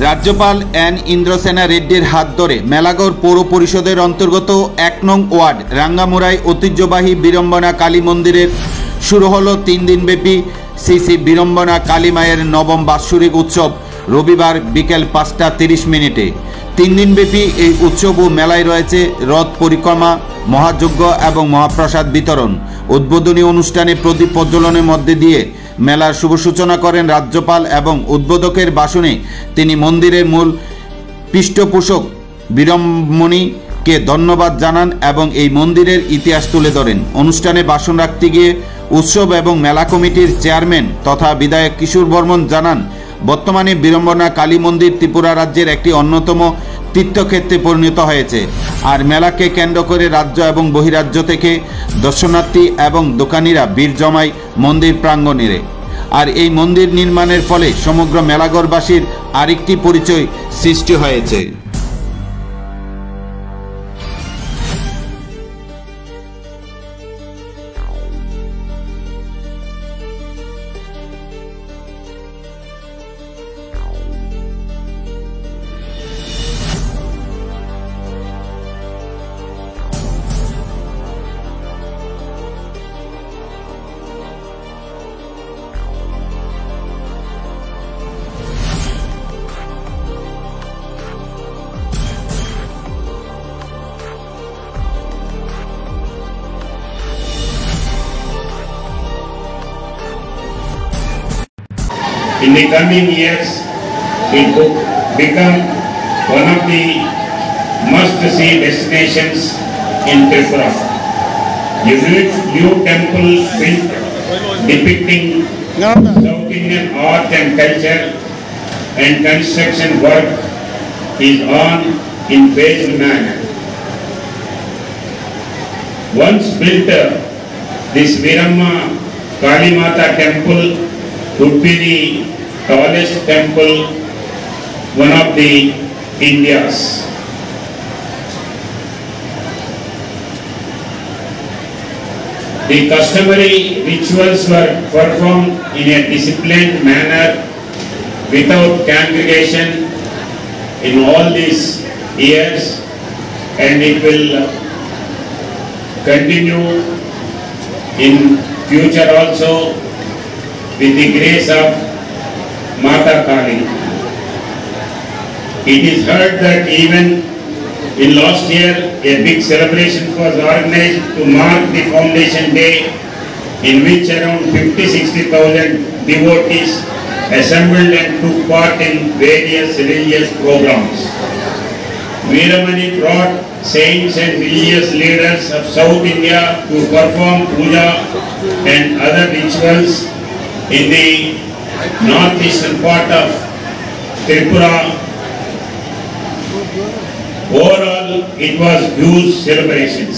রাজ্যপাল এন ইন্দ্রসেনা রেড্ডির হাত ধরে মেলাগড় পৌর পরিষদের অন্তর্গত ১ নং ওয়ার্ড রাঙ্গামুড়াই ঐতিহ্যবাহী বিড়ম্বনা কালী মন্দিরের শুরু হলো ৩ দিনব্যাপী শ্রী শ্রী বিড়ম্বনা কালী মায়ের নবম বাৎসরিক উৎসব রবিবার বিকেল ৫টা ৩০ মিনিটে। ৩ দিনব্যাপী এই উৎসব ও মেলায় রয়েছে রথ পরিক্রমা, মহাযজ্ঞ এবং মহাপ্রসাদ বিতরণ। উদ্বোধনী অনুষ্ঠানে প্রদীপ প্রজ্বলনের মধ্যে দিয়ে মেলার শুভ সূচনা করেন রাজ্যপাল এবং উদ্বোধকের ভাষণে তিনি মন্দিরের মূল পৃষ্ঠপোষক বীরমণিকে ধন্যবাদ জানান এবং এই মন্দিরের ইতিহাস তুলে ধরেন। অনুষ্ঠানে ভাষণ রাখতে গিয়ে উৎসব এবং মেলা কমিটির চেয়ারম্যান তথা বিধায়ক কিশোর বর্মন জানান, বর্তমানে বিড়ম্বনা কালী মন্দির ত্রিপুরা রাজ্যের একটি অন্যতম তীর্থক্ষেত্রে পরিণত হয়েছে। আর মেলাকে কেন্দ্র করে রাজ্য এবং বহিরাজ্য থেকে দর্শনার্থী এবং দোকানিরা ভিড় জমায় মন্দির প্রাঙ্গণে। আর এই মন্দির নির্মাণের ফলে সমগ্র মেলাগড়বাসীর আরেকটি পরিচয় সৃষ্টি হয়েছে। In the coming years, it will become one of the must-see destinations in Tripura. Unique new temple built depicting South Indian art and culture and construction work is on in phased manner. Once built, this Veeramma Kali Mata temple would be the tallest temple, one of the India's. The customary rituals were performed in a disciplined manner without congregation in all these years, and it will continue in future also with the grace of Mata Kali. It is heard that even in last year a big celebration was organized to mark the foundation day, in which around 50-60,000 devotees assembled and took part in various religious programs. Veeramani brought saints and religious leaders of South India to perform puja and other rituals in the northeastern part of Tripura. Overall, it was huge celebrations.